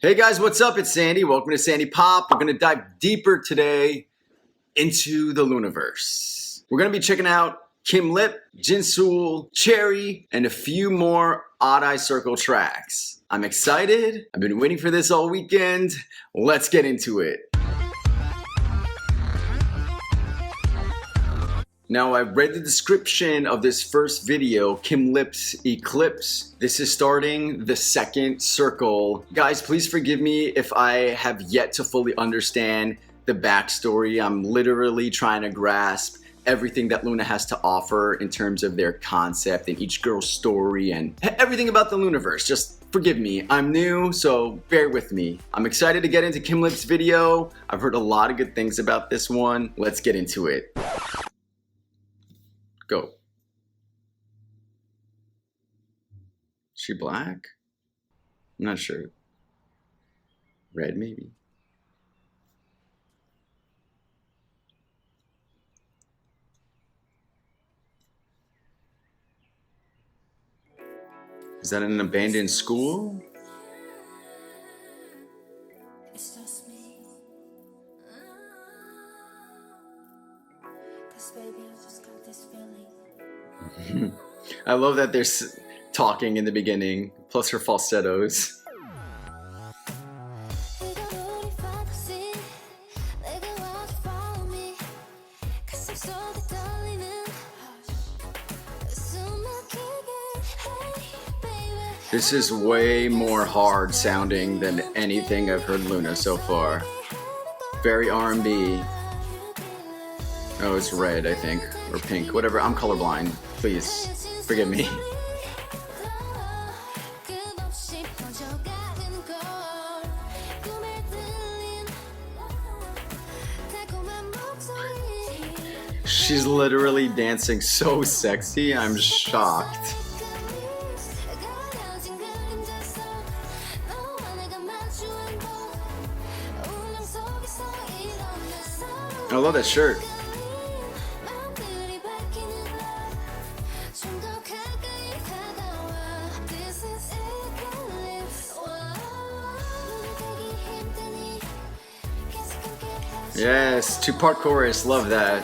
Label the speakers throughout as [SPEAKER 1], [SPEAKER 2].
[SPEAKER 1] Hey guys, what's up? It's Sandy. Welcome to Sandy Pop. We're going to dive deeper today into the Loonaverse. We're going to be checking out Kim Lip, JinSoul, Choerry, and a few more Odd Eye Circle tracks. I'm excited. I've been waiting for this all weekend. Let's get into it. Now, I read the description of this first video, Kim Lip's Eclipse. This is starting the second circle. Guys, please forgive me if I have yet to fully understand the backstory. I'm literally trying to grasp everything that LOONA has to offer in terms of their concept and each girl's story and everything about the Loonaverse. Just forgive me. I'm new, so bear with me. I'm excited to get into Kim Lip's video. I've heard a lot of good things about this one. Let's get into it. Go. She black? I'm not sure. Red, maybe. Is that an abandoned school?
[SPEAKER 2] It's just me. 'Cause baby, I just got this feeling.
[SPEAKER 1] I love that there's talking in the beginning, plus her falsettos. This is way more hard sounding than anything I've heard LOONA so far. Very R&B. Oh, it's red, I think, or pink, whatever. I'm colorblind. Please, forgive me. She's literally dancing so sexy, I'm shocked. I love that shirt. Yes, two-part chorus, love that.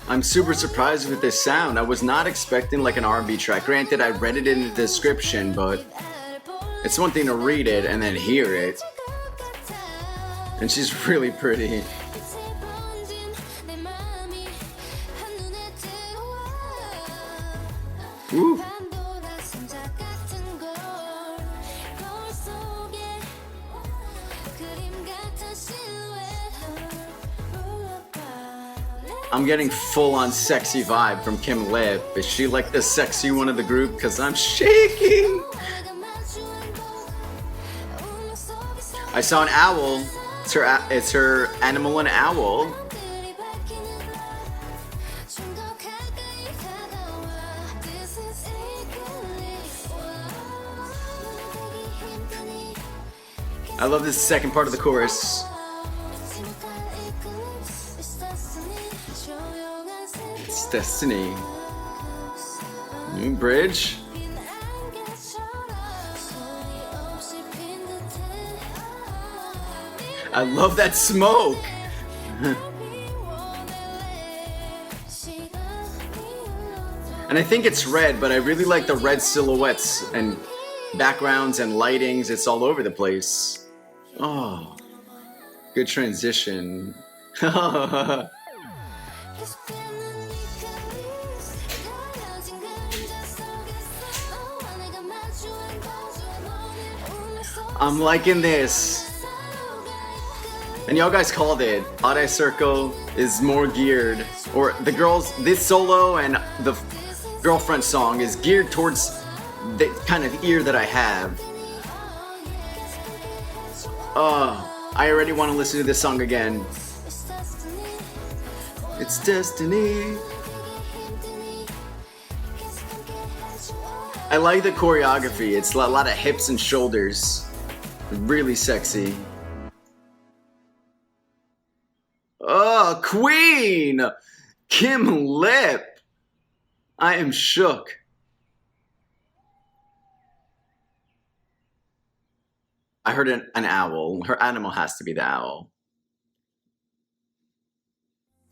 [SPEAKER 1] I'm super surprised with this sound. I was not expecting like an R&B track. Granted, I read it in the description, but it's one thing to read it and then hear it. And she's really pretty. Ooh. I'm getting full-on sexy vibe from Kim Lip. Is she like the sexy one of the group? Because I'm shaking. I saw an owl. It's her animal, an owl. I love this second part of the chorus. It's destiny. New bridge. I love that smoke. And I think it's red, but I really like the red silhouettes and backgrounds and lightings. It's all over the place. Oh, good transition. I'm liking this. And y'all guys called it. Odd Eye Circle is more geared, or the girls, this solo and the girlfriend song is geared towards the kind of ear that I have. Oh, I already want to listen to this song again. It's destiny. I like the choreography. It's a lot of hips and shoulders. Really sexy. Oh, Queen! Kim Lip! I am shook. I heard an owl. Her animal has to be the owl.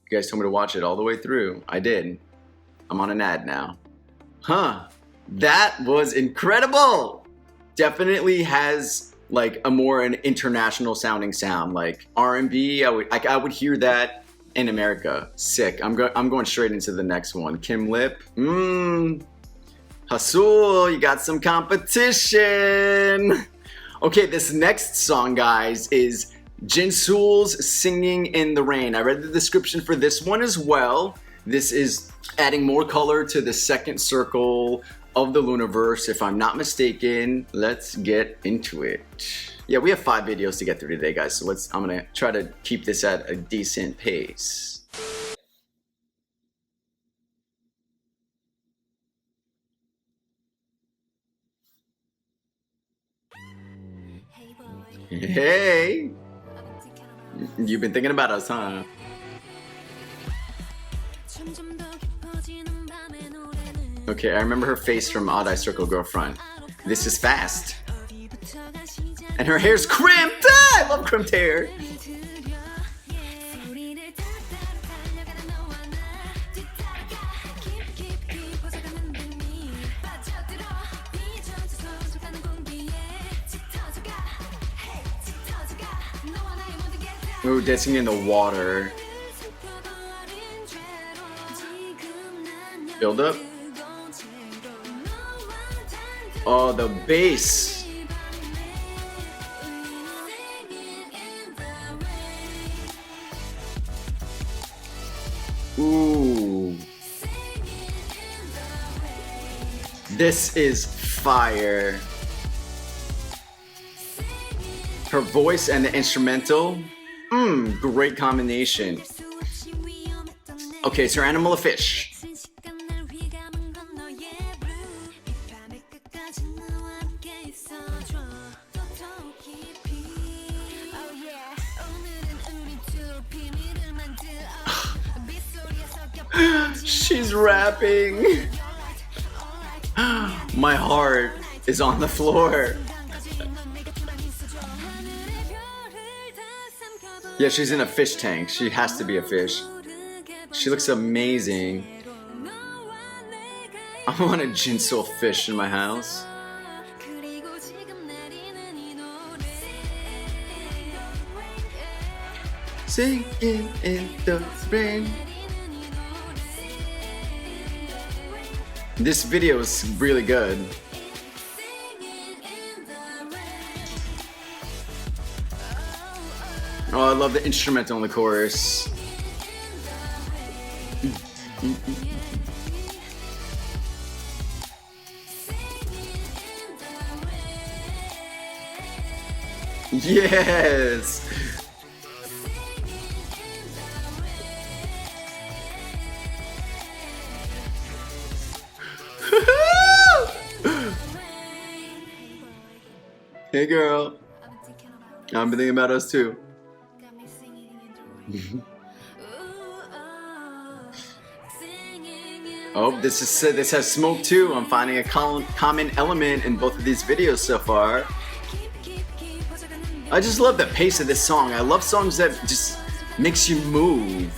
[SPEAKER 1] You guys told me to watch it all the way through. I did. I'm on an ad now. Huh. That was incredible! Definitely has like a more an international sounding sound, like R&B. I would hear that in America. Sick. I'm going straight into the next one. Kim Lip. Hasul, you got some competition. Okay, this next song, guys, is JinSoul's Singing in the Rain. I read the description for this one as well. This is adding more color to the second circle of the Loonaverse, if I'm not mistaken. Let's get into it. Yeah, we have 5 videos to get through today, guys, so I'm gonna try to keep this at a decent pace. Hey! You've been thinking about us, huh? Okay, I remember her face from Odd Eye Circle Girlfriend. This is fast. And her hair's crimped! Ah, I love crimped hair! Ooh, dancing in the water. Build up. Oh, the bass. Ooh. This is fire. Her voice and the instrumental. Great combination. Okay, so her animal a fish. She's rapping. My heart is on the floor. Yeah, she's in a fish tank. She has to be a fish. She looks amazing. I want a JinSoul fish in my house. Singing in the rain. This video is really good. Oh, I love the instrumental in the chorus. Yes! Hey girl. I've been thinking about us too. Oh, this has smoke too. I'm finding a common element in both of these videos so far. I just love the pace of this song. I love songs that just makes you move.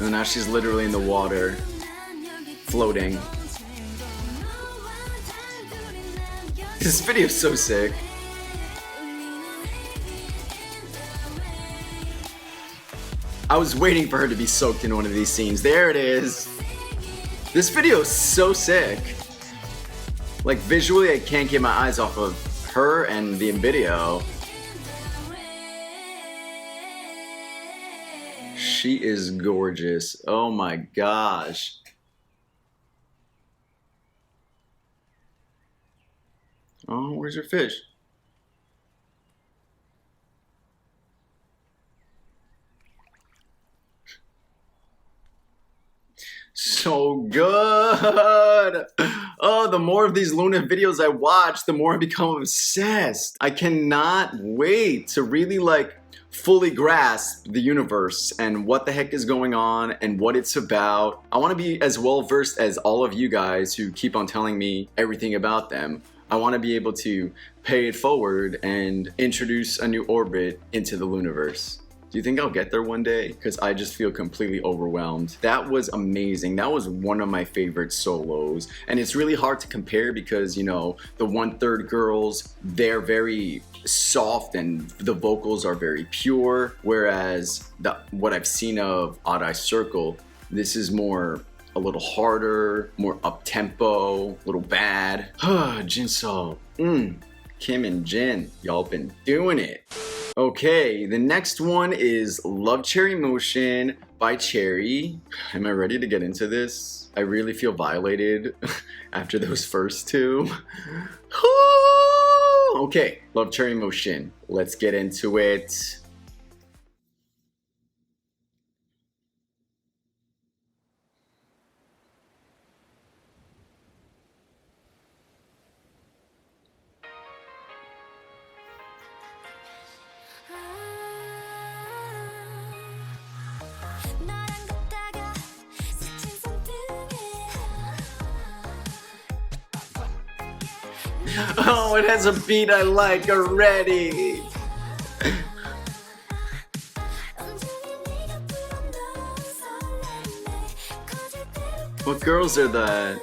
[SPEAKER 1] And now she's literally in the water, floating. This video is so sick. I was waiting for her to be soaked in one of these scenes. There it is. This video is so sick. Like visually, I can't get my eyes off of her and the video. She is gorgeous. Oh my gosh. Oh, where's your fish? So good. Oh, the more of these LOONA videos I watch, the more I become obsessed. I cannot wait to really like fully grasp the universe and what the heck is going on and what it's about. I want to be as well versed as all of you guys who keep on telling me everything about them. I want to be able to pay it forward and introduce a new orbit into the Looniverse. Do you think I'll get there one day? Because I just feel completely overwhelmed. That was amazing. That was one of my favorite solos. And it's really hard to compare because, you know, the 1/3 girls, they're very soft and the vocals are very pure. Whereas what I've seen of Odd Eye Circle, this is more a little harder, more up-tempo, a little bad. JinSoul. Kim and Jin, y'all been doing it. Okay, the next one is Love Cherry Motion by Choerry. Am I ready to get into this? I really feel violated after those first two. Okay, Love Cherry Motion. Let's get into it. Oh, it has a beat I like already. What girls are that?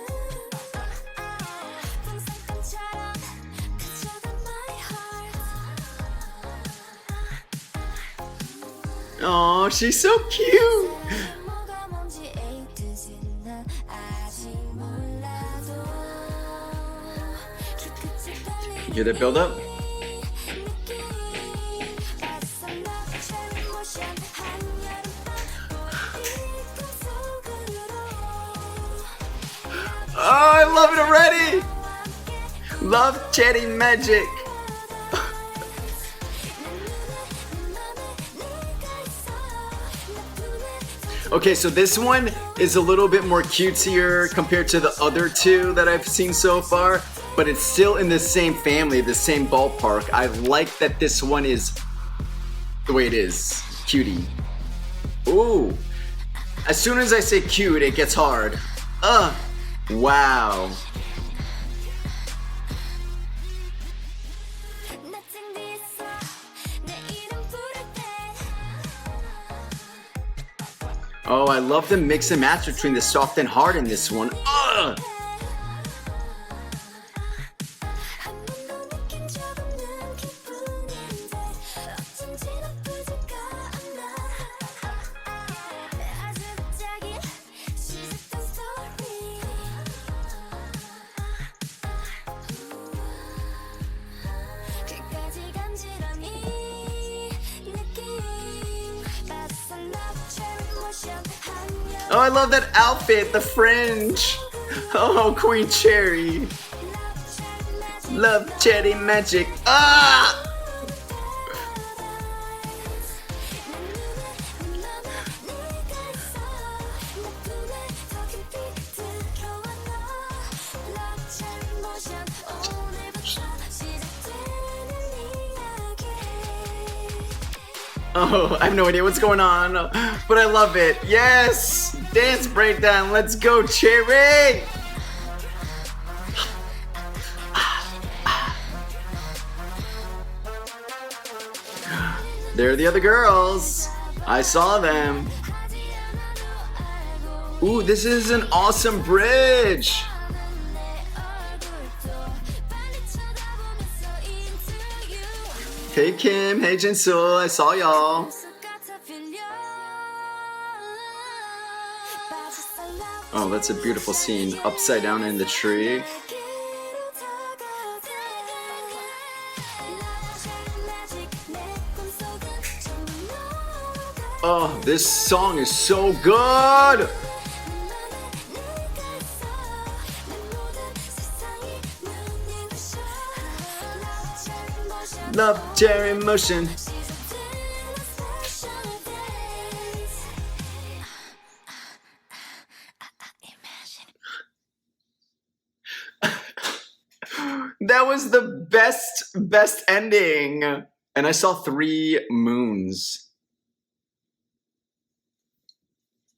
[SPEAKER 1] Oh, she's so cute. Hear the build up? Oh, I love it already! Love Cherry Magic! Okay, so this one is a little bit more cutesier compared to the other two that I've seen so far, but it's still in the same family, the same ballpark. I like that this one is the way it is. Cutie. Ooh. As soon as I say cute, it gets hard. Wow. Oh, I love the mix and match between the soft and hard in this one. Oh, I love that outfit, the fringe. Oh, Queen Choerry. Love Cherry Magic. Ah! Oh, I have no idea what's going on, but I love it. Yes! Dance breakdown, let's go, Choerry! There are the other girls. I saw them. Ooh, this is an awesome bridge. Hey Kim, hey JinSoul, I saw y'all. Oh, that's a beautiful scene. Upside down in the tree. Oh, this song is so good! Love Cherry Motion. that was the best ending. And I saw 3 moons.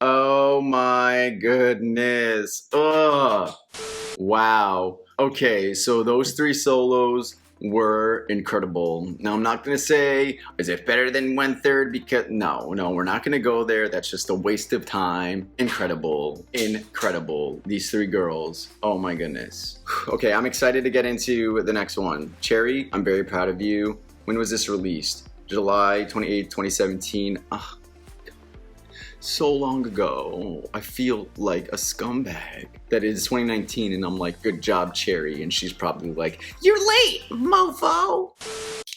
[SPEAKER 1] Oh my goodness. Ugh. Wow. Okay, so those 3 solos were incredible. Now I'm not gonna say, is it better than 1/3? Because no, we're not gonna go there. That's just a waste of time. Incredible, incredible. These 3 girls, oh my goodness. Okay, I'm excited to get into the next one. Choerry, I'm very proud of you. When was this released? July 28th, 2017. Ugh. So long ago. I feel like a scumbag. That is 2019 and I'm like, good job, Choerry. And she's probably like, you're late, mofo.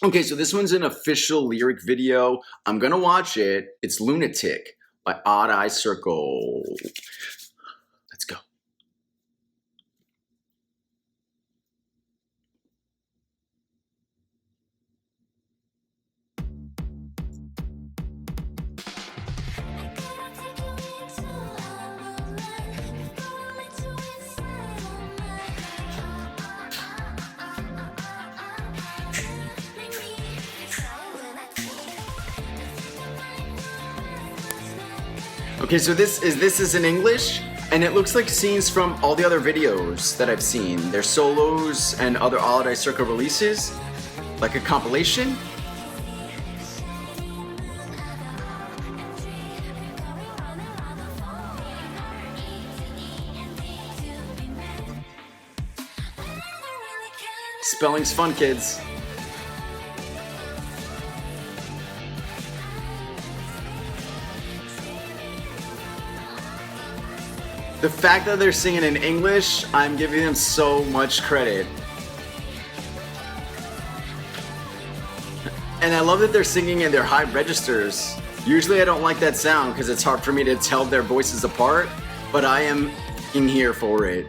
[SPEAKER 1] Okay, so this one's an official lyric video. I'm gonna watch it. It's LOONATIC by Odd Eye Circle. Let's go. Okay, so this is in English, and it looks like scenes from all the other videos that I've seen. Their solos and other Odd Eye Circle releases, like a compilation. Spelling's fun, kids. The fact that they're singing in English, I'm giving them so much credit. And I love that they're singing in their high registers. Usually I don't like that sound because it's hard for me to tell their voices apart, but I am in here for it.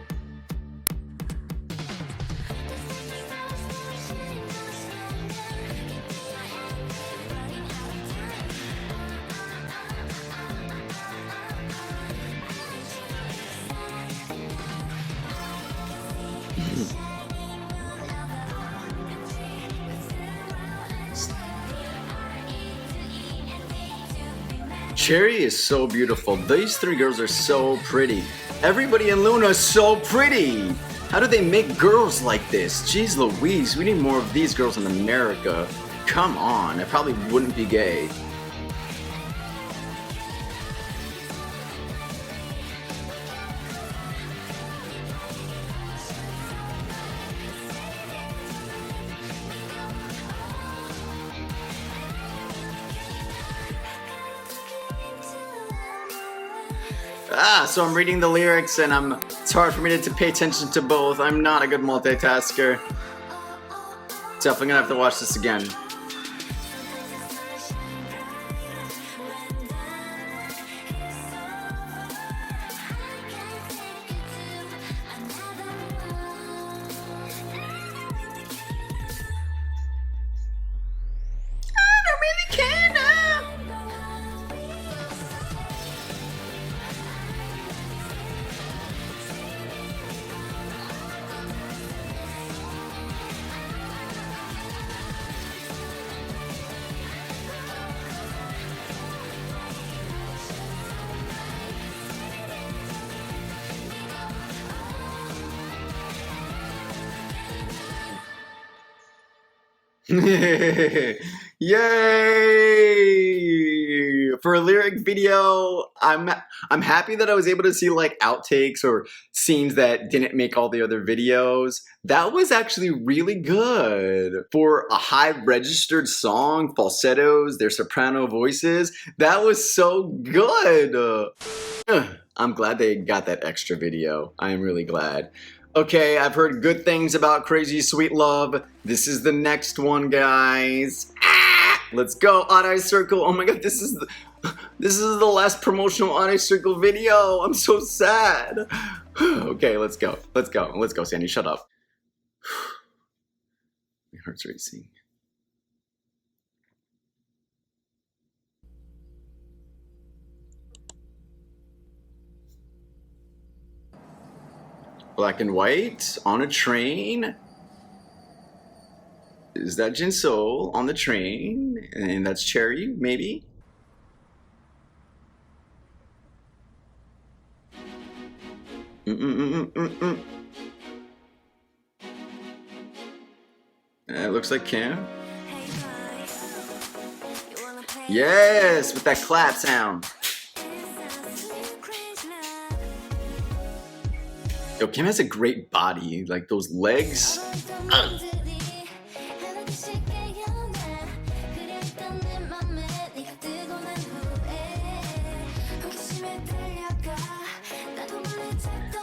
[SPEAKER 1] Choerry is so beautiful. These 3 girls are so pretty. Everybody in LOONA is so pretty. How do they make girls like this? Jeez Louise, we need more of these girls in America. Come on, I probably wouldn't be gay. So I'm reading the lyrics and it's hard for me to pay attention to both. I'm not a good multitasker. Definitely gonna have to watch this again. Yay! For a lyric video, I'm happy that I was able to see like outtakes or scenes that didn't make all the other videos. That was actually really good. For a high registered song, falsettos, their soprano voices, that was so good. I'm glad they got that extra video. I am really glad. Okay, I've heard good things about Crazy Sweet Love. This is the next one, guys. Let's go, Odd Eye Circle. Oh my god, this is the last promotional Odd Eye Circle video. I'm so sad. Okay, let's go. Let's go. Let's go, Sandy. Shut up. My heart's racing. Black and white on a train. Is that JinSoul on the train? And that's Choerry, maybe? It looks like Kim. Yes, with that clap sound. Yo, Kim has a great body. Like those legs.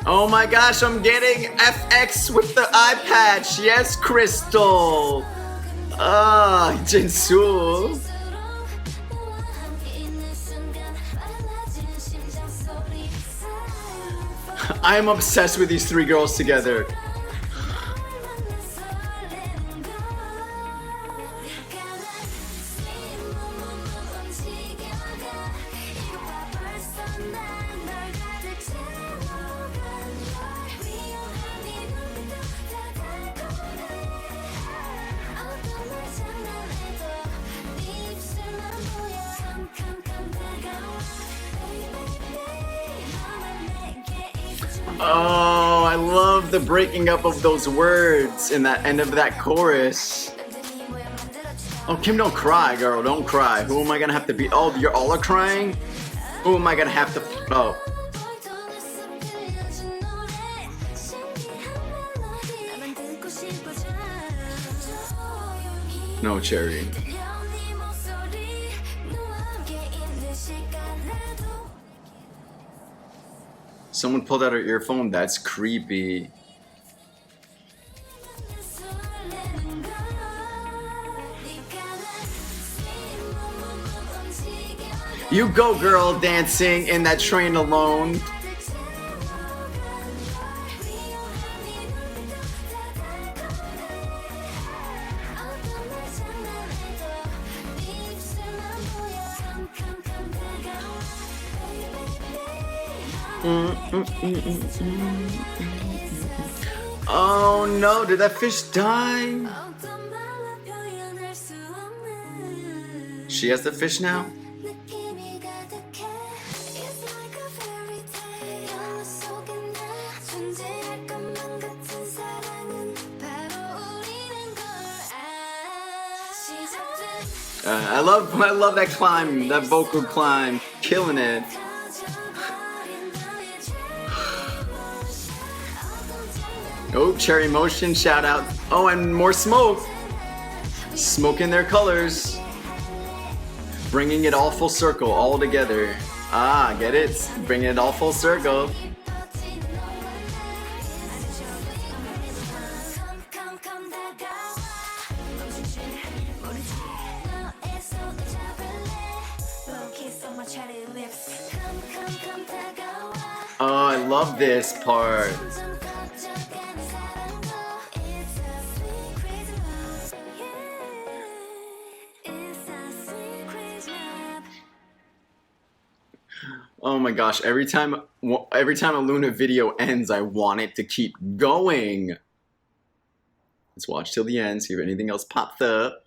[SPEAKER 1] Oh my gosh, I'm getting FX with the eye patch. Yes, Crystal. Ah, JinSoul. I am obsessed with these three girls together. Oh, I love the breaking up of those words in that end of that chorus. Oh, Kim, don't cry, girl. Don't cry. Who am I gonna have to be? Oh, you're all are crying? Who am I gonna have to? Oh. No, Choerry. Someone pulled out her earphone. That's creepy. You go, girl, dancing in that train alone. Oh no, did that fish die? She has the fish now? I love that climb, that vocal climb, killing it. Oh, Choerry Motion, shout out. Oh, and more smoke. Smoke in their colors. Bringing it all full circle, all together. Ah, get it? Bringing it all full circle. Oh, I love this part. Oh my gosh, every time a LOONA video ends, I want it to keep going. Let's watch till the end, see if anything else pops up.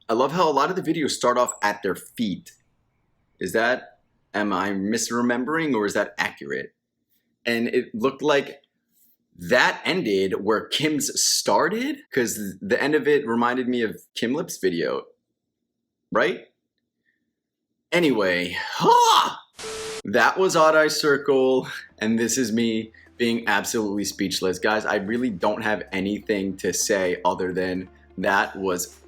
[SPEAKER 1] I love how a lot of the videos start off at their feet. Am I misremembering or is that accurate? And it looked like that ended where Kim's started, because the end of it reminded me of Kim Lip's video, right? Anyway, that was Odd Eye Circle, and this is me being absolutely speechless. Guys, I really don't have anything to say other than that was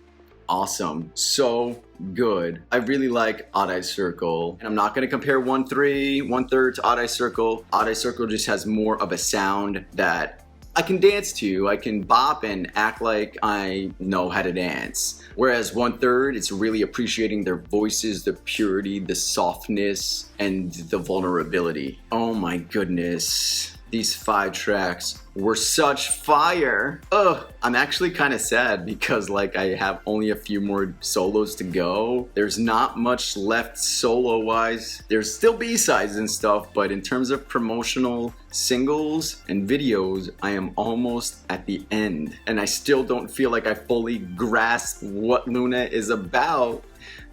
[SPEAKER 1] awesome. So good. I really like Odd Eye Circle, and I'm not going to compare 1/3, 1/3 to Odd Eye Circle. Odd Eye Circle just has more of a sound that I can dance to. I can bop and act like I know how to dance. Whereas 1/3, it's really appreciating their voices, the purity, the softness, and the vulnerability. Oh my goodness. These 5 tracks were such fire. Ugh, I'm actually kind of sad because like I have only a few more solos to go. There's not much left solo wise. There's still B-sides and stuff, but in terms of promotional singles and videos, I am almost at the end. And I still don't feel like I fully grasp what LOONA is about.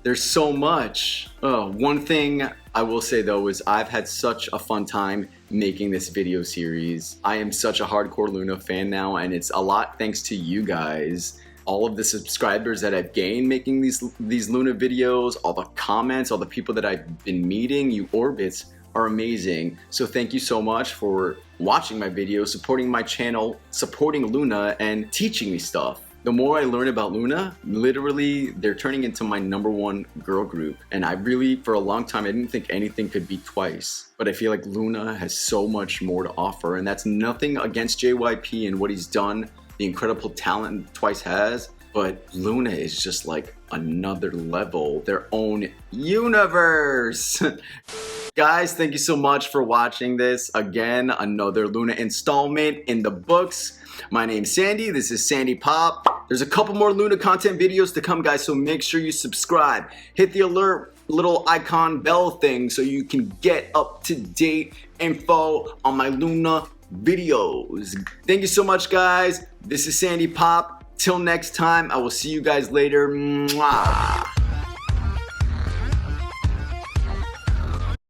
[SPEAKER 1] There's so much. One thing I will say though is I've had such a fun time making this video series. I am such a hardcore LOONA fan now, and it's a lot thanks to you guys. All of the subscribers that I've gained making these LOONA videos, all the comments, all the people that I've been meeting, you orbits are amazing. So thank you so much for watching my videos, supporting my channel, supporting LOONA, and teaching me stuff. The more I learn about LOONA, literally they're turning into my #1 girl group. And I really, for a long time, I didn't think anything could be Twice. But I feel like LOONA has so much more to offer, and that's nothing against JYP and what he's done, the incredible talent Twice has. But LOONA is just like another level, their own universe. Guys, thank you so much for watching this. Again, another LOONA installment in the books. My name's Sandy, this is Sandy Pop. There's a couple more LOONA content videos to come, guys, so make sure you subscribe. Hit the alert little icon bell thing so you can get up-to-date info on my LOONA videos. Thank you so much, guys. This is Sandy Pop. Till next time, I will see you guys later. Mwah.